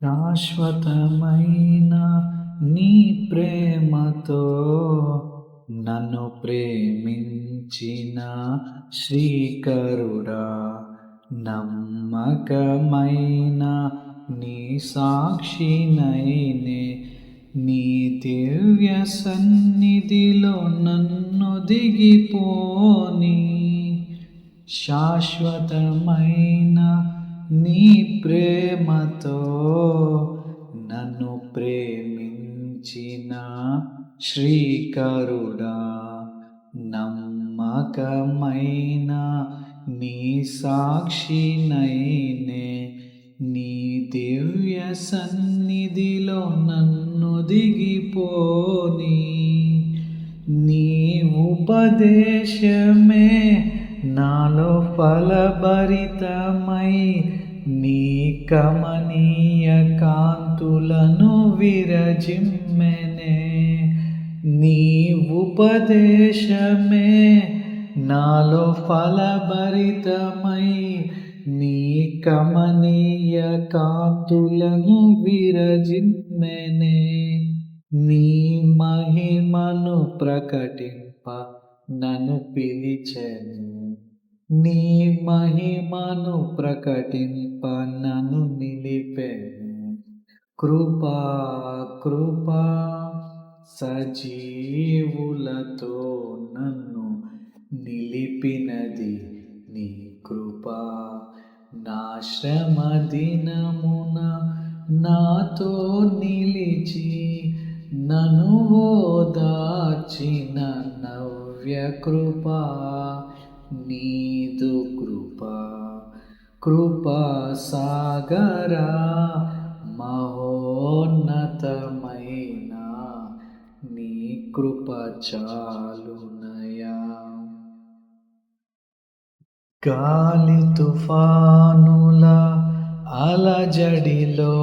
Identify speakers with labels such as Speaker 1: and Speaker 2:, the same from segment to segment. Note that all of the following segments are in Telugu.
Speaker 1: శాశ్వతమైన నీ ప్రేమతో నన్ను ప్రేమించిన శ్రీకరుడా, నమ్మకమైన నీ సాక్షినైనే నీ దివ్య సన్నిధిలో నన్ను దిగిపోని. శాశ్వతమైన నీ ప్రేమతో నన్ను ప్రేమించిన శ్రీకరుడా, నమ్మకమైన నీ సాక్షినైనే నీ దివ్య సన్నిధిలో నన్ను దిగిపోని. నీ ఉపదేశమే నాలో ఫలభరితమై నీ కమనీయ కాంతులను విరజిమ్మెనే. నీ ఉపదేశమే నాలో ఫలభరితమై నీ కమనీయ కాంతులను విరజిమ్మెనే. నీ మహిమను ప్రకటింప నన్ను పిలిచెను, నీ మహిమను ప్రకటింప నన్ను నిలిపెను. కృపా కృపా సజీవులతో నన్ను నిలిపినది నీ కృపా. నా శ్రమ దినమున నాతో నిలిచి నన్ను ఓదార్చిన నవ్య కృపా, నీదు కృపా. కృపా సాగరా మహోన్నతమైన నీ కృప చాలునయా. గాలి తుఫానుల అలజడిలో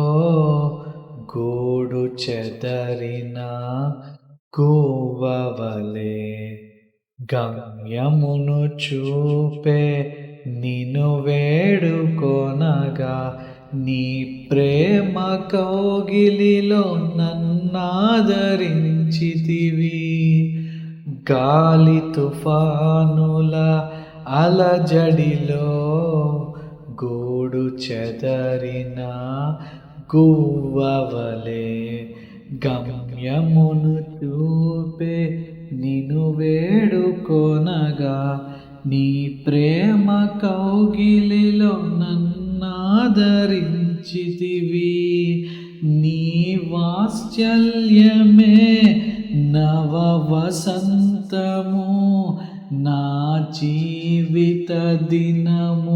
Speaker 1: గూడు చెదరిన గువ్వవలే గమ్యమును చూపే నిన్ను వేడుకొనగా, నీ ప్రేమ కౌగిలిలో నన్నాదరించితివి. గాలి తుఫానుల అలజడిలో గూడు చెదరిన గువ్వవలే గమ్యమును చూపే నిన్ను వేడుకొనగా, నీ ప్రేమ కౌగిలిలో నన్నాదరించితివి. నీ వాత్సల్యమే నవ వసంతము నా జీవిత దినములాద్యంతము.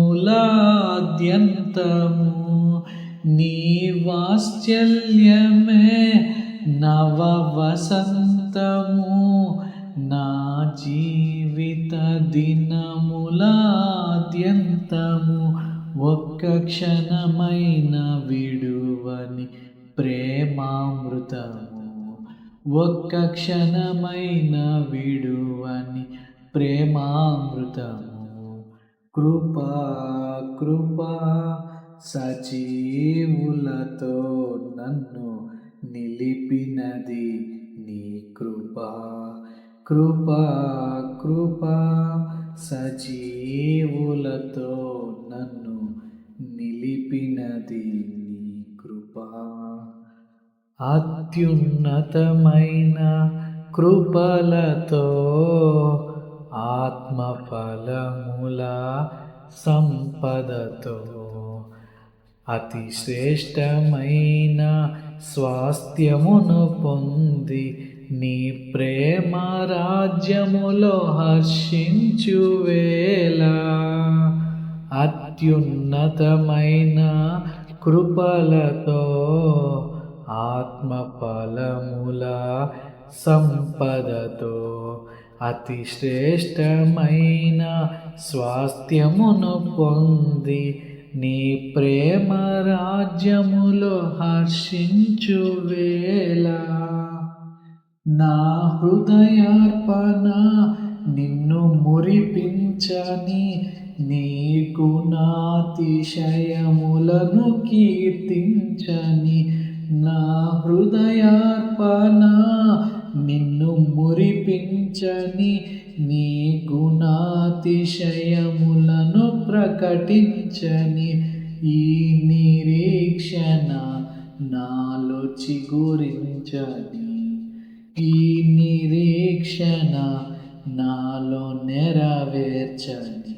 Speaker 1: నీ వాత్సల్యమే నవ వసంతము నా జీవిత దినములాద్యంతము. ఒక్క క్షణమైన విడువని ప్రేమామృతము, ఒక్క క్షణమైన విడువని ప్రేమామృతము. కృపా కృపా సజీవులతో నన్ను నిలిపినది నీ కృపా. కృపా కృపా సజీవులతో నన్ను నిలిపినది నీ కృపా. అత్యున్నతమైన కృపలతో ఆత్మఫలముల సంపదతో అతి శ్రేష్టమైన స్వాస్థ్యమును పొంది నీ ప్రేమ రాజ్యములో హర్షించువేళ. అత్యున్నతమైన కృపలతో ఆత్మఫలముల సంపదతో అతి శ్రేష్టమైన స్వాస్థ్యమును పొంది నీ ప్రేమ రాజ్యములో హర్షించువేళ. నా హృదయార్పణ నిన్ను మురిపించని నీ గుణాతిశయములను కీర్తించని నా హృదయార్పణ నిన్ను మురిపించని నీ గుణాతిశయములను ప్రకటించని ఈ నిరీక్షణ నాలో చిగురించని ఈ నిరీక్షణ నాలో నెరవేర్చని